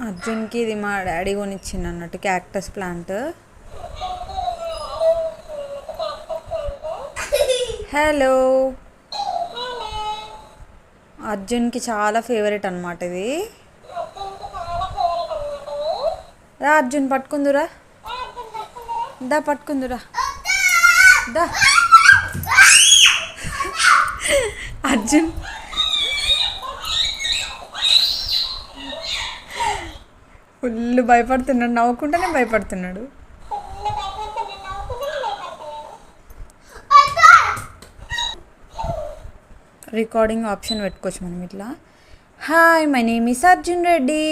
అర్జున్కి ఇది మా డాడీ కొనిచ్చింది అన్నట్టు క్యాక్టస్ ప్లాంట్. హలో, అర్జున్కి చాలా ఫేవరెట్ అనమాట ఇది. రా అర్జున్, పట్టుకుందురా, దా పట్టుకుందురా, దా. అర్జున్ ఫుల్ భయపడుతున్నాడు, నవ్వుకుంటేనే భయపడుతున్నాడు. రికార్డింగ్ ఆప్షన్ పెట్టుకోవచ్చు మనం ఇట్లా. Hi, my name is Arjun Reddy.